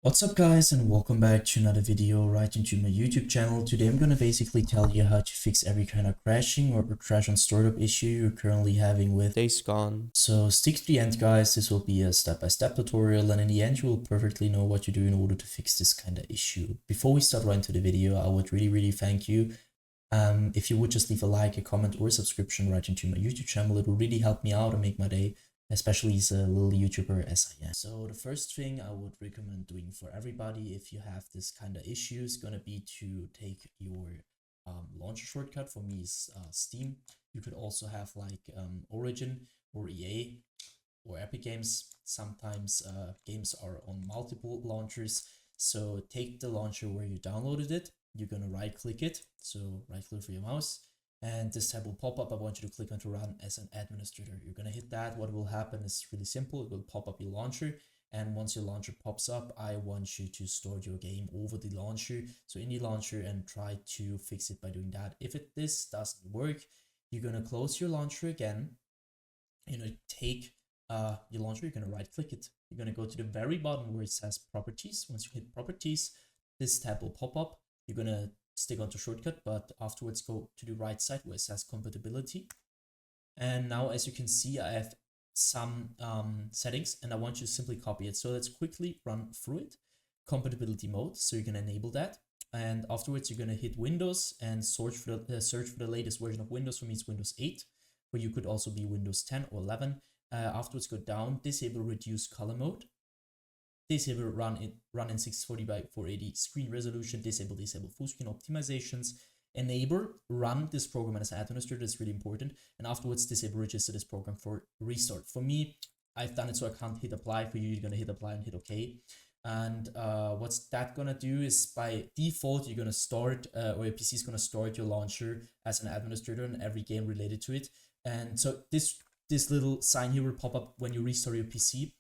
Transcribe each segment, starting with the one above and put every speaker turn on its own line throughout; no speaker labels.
What's up guys, and welcome back to another video right into my YouTube channel. Today I'm gonna basically tell you how to fix every kind of crashing or crash on startup issue you're currently having with Days Gone. So stick to the end guys, this will be a step-by-step tutorial, and in the end you will perfectly know what to do in order to fix this kind of issue. Before we start right into the video, I would really thank you if you would just leave a like, a comment, or a subscription right into my YouTube channel. It will really help me out and make my day, especially as a little YouTuber as I am. So the first thing I would recommend doing for everybody if you have this kind of issue is gonna be to take your launcher shortcut. For me is Steam. You could also have like Origin or EA or Epic Games. Sometimes games are on multiple launchers. So take the launcher where you downloaded it. You're gonna right click it. So right click for your mouse. And this tab will pop up. I want you to click on to run as an administrator. You're gonna hit that. What will happen is really simple. It will pop up your launcher. And once your launcher pops up, I want you to start your game over the launcher. So in the launcher and try to fix it by doing that. If this doesn't work, you're gonna close your launcher again. You're gonna take your launcher, you're gonna right click it. You're gonna go to the very bottom where it says properties. Once you hit properties, this tab will pop up. You're gonna stick onto shortcut, but afterwards go to the right side where it says compatibility. And now as you can see, I have some settings and I want you to simply copy it. So let's quickly run through it. Compatibility mode, so you're gonna enable that. And afterwards you're gonna hit Windows and search for the latest version of Windows. For me it's Windows 8, but you could also be Windows 10 or 11. Afterwards go down, disable reduce color mode. Disable run in 640 by 480 screen resolution. Disable full screen optimizations. Enable run this program as an administrator. That's really important. And afterwards disable register this program for restart. For me, I've done it so I can't hit apply. For you, you're gonna hit apply and hit OK. And what's that gonna do is by default you're gonna start or your PC is gonna start your launcher as an administrator in every game related to it. And so this little sign here will pop up when you restart your PC.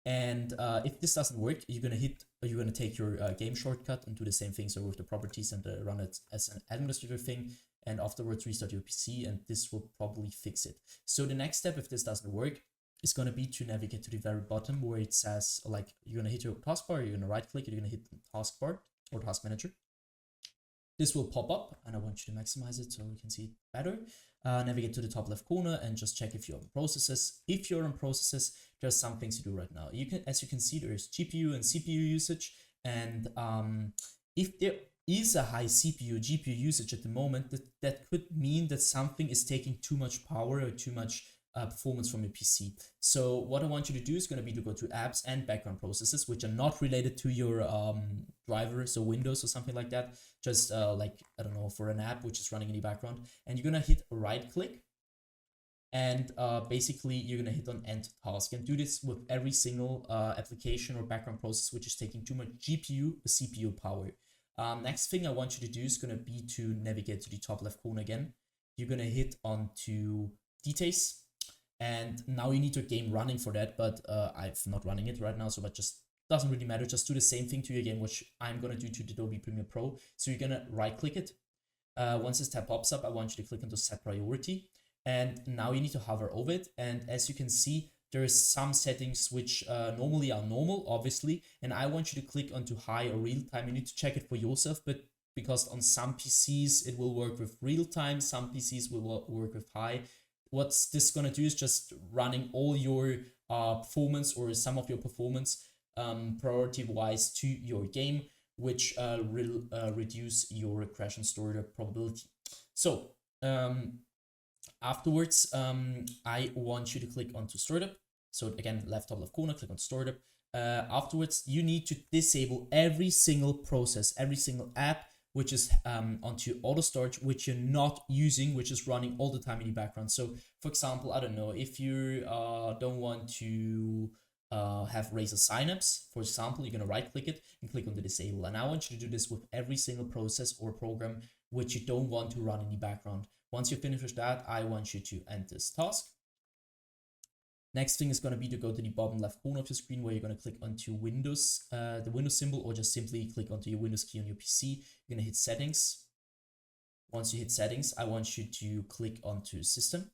And if this doesn't work, you're gonna take your game shortcut and do the same thing. So with the properties and run it as an administrator thing, and afterwards restart your PC, and this will probably fix it. So the next step, if this doesn't work, is gonna be to navigate to the very bottom where it says, like, you're gonna hit your taskbar, you're gonna right click, you're gonna hit the taskbar or task manager. This will pop up, and I want you to maximize it so we can see it better. Navigate to the top left corner and just check if you're on processes. If you're on processes, there's some things to do right now. As you can see, there's GPU and CPU usage, and if there is a high CPU GPU usage at the moment, that could mean that something is taking too much power or too much performance from your PC. So what I want you to do is going to be to go to apps and background processes, which are not related to your driver, so Windows or something like that. Just like, I don't know, for an app which is running in the background, and you're going to hit right click. And basically you're going to hit on end task and do this with every single application or background process which is taking too much GPU or CPU power. Next thing I want you to do is going to be to navigate to the top left corner again. You're going to hit onto details. And now you need your game running for that, but I'm not running it right now, so that just doesn't really matter. Just do the same thing to your game, which I'm gonna do to Adobe Premiere Pro. So you're gonna right click it. Once this tab pops up, I want you to click onto set priority. And now you need to hover over it. And as you can see, there is some settings which normally are normal, obviously. And I want you to click onto high or real time. You need to check it for yourself, but because on some PCs it will work with real time, some PCs will work with high. What's this gonna do is just running all your performance or some of your performance priority wise to your game, which will reduce your crash and startup probability. So afterwards, I want you to click onto startup. So again, left top left corner, click on startup. Afterwards, you need to disable every single process, every single app which is onto auto start, which you're not using, which is running all the time in the background. So for example, I don't know, if you don't want to have Razer Synapse, for example, you're gonna right click it and click on the disable. And I want you to do this with every single process or program which you don't want to run in the background. Once you finish with that, I want you to end this task. Next thing is going to be to go to the bottom left corner of your screen where you're going to click onto Windows, the Windows symbol, or just simply click onto your Windows key on your PC. You're going to hit settings. Once you hit settings, I want you to click onto system.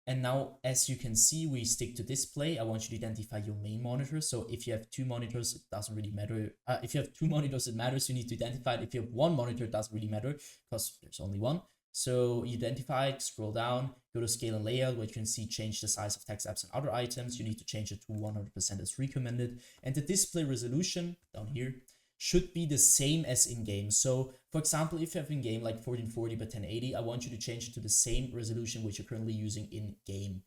And now, as you can see, we stick to display. I want you to identify your main monitor. So if you have two monitors, it doesn't really matter. If you have two monitors, it matters. You need to identify it. If you have one monitor, it doesn't really matter because there's only one. So you identify it, scroll down, go to scale and layout, where you can see change the size of text, apps, and other items. You need to change it to 100% as recommended. And the display resolution down here should be the same as in-game. So for example, if you have in-game like 1440 by 1080, I want you to change it to the same resolution which you're currently using in-game.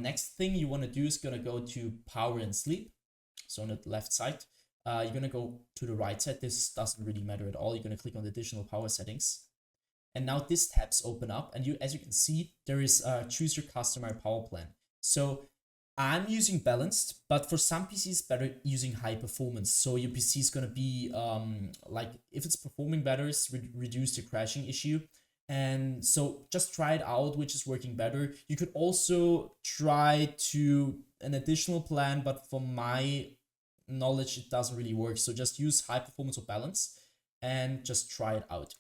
Next thing you want to do is going to go to power and sleep. So on the left side, you're going to go to the right side. This doesn't really matter at all. You're going to click on the additional power settings. And now this tabs open up, and as you can see, there is choose your customer power plan. So I'm using balanced, but for some PCs better using high performance. So your PC is gonna be like, if it's performing better, it's reduce the crashing issue. And so just try it out, which is working better. You could also try to an additional plan, but from my knowledge, it doesn't really work. So just use high performance or balance and just try it out.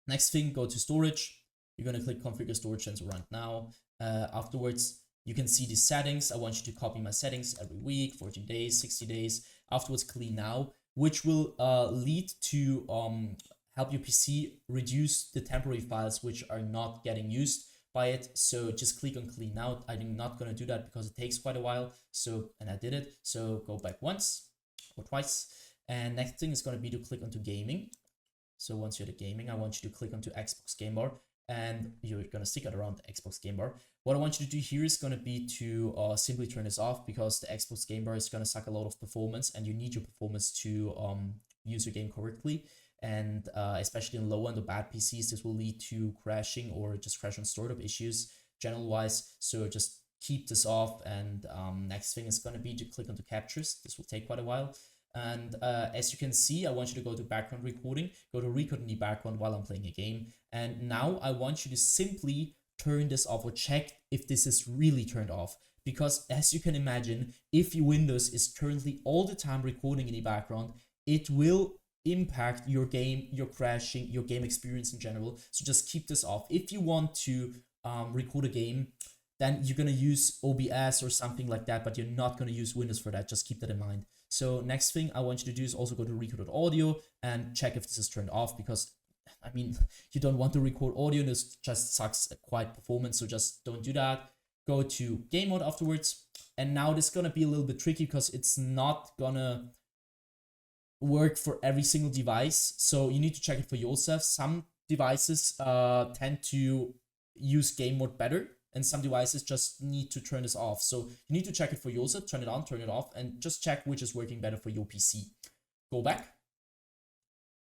Next thing, go to storage. You're gonna click configure storage sensor right now. Afterwards, you can see the settings. I want you to copy my settings every week, 14 days, 60 days. Afterwards, clean now, which will lead to help your PC reduce the temporary files which are not getting used by it. So just click on clean now. I'm not gonna do that because it takes quite a while. So, and I did it. So go back once or twice. And next thing is gonna be to click onto gaming. So once you're at gaming, I want you to click onto Xbox Game Bar, and you're going to stick it around the Xbox Game Bar. What I want you to do here is going to be to simply turn this off, because the Xbox Game Bar is going to suck a lot of performance, and you need your performance to use your game correctly. And especially in low end or bad PCs, this will lead to crashing or just crash on startup issues general wise. So just keep this off. And next thing is going to be to click onto captures. This will take quite a while. And as you can see, I want you to go to background recording, go to record in the background while I'm playing a game. And now I want you to simply turn this off, or check if this is really turned off. Because as you can imagine, if your Windows is currently all the time recording in the background, it will impact your game, your crashing, your game experience in general. So just keep this off. If you want to record a game, then you're going to use OBS or something like that, but you're not going to use Windows for that. Just keep that in mind. So next thing I want you to do is also go to record audio and check if this is turned off, because I mean, you don't want to record audio. This just sucks quite performance. So just don't do that. Go to game mode afterwards. And now this is going to be a little bit tricky because it's not gonna work for every single device. So you need to check it for yourself. Some devices tend to use game mode better, and some devices just need to turn this off. So you need to check it for yourself, turn it on, turn it off, and just check which is working better for your PC. Go back.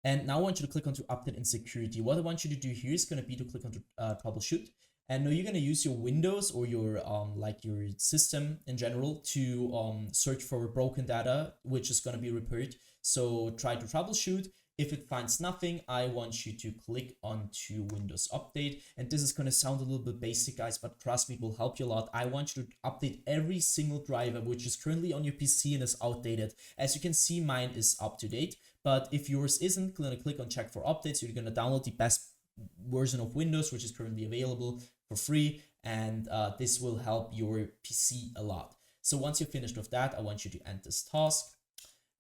And now I want you to click onto update and security. What I want you to do here is going to be to click onto troubleshoot. And now you're going to use your Windows or your like your system in general to search for broken data, which is going to be repaired. So try to troubleshoot. If it finds nothing, I want you to click onto Windows Update. And this is going to sound a little bit basic, guys, but trust me, it will help you a lot. I want you to update every single driver which is currently on your PC and is outdated. As you can see, mine is up to date. But if yours isn't, going to click on check for updates. You're going to download the best version of Windows, which is currently available for free. And this will help your PC a lot. So once you're finished with that, I want you to end this task.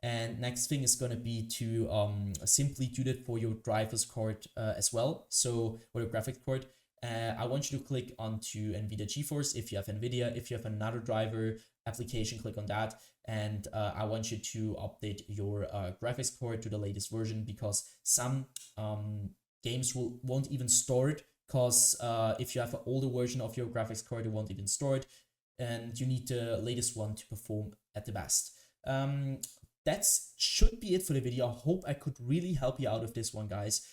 And next thing is going to be to simply do that for your drivers card as well. So, or your graphics card. I want you to click onto NVIDIA GeForce if you have NVIDIA. If you have another driver application, click on that. And I want you to update your graphics card to the latest version, because some games won't even store it. Because if you have an older version of your graphics card, it won't even store it. And you need the latest one to perform at the best. That should be it for the video. I hope I could really help you out with this one, guys.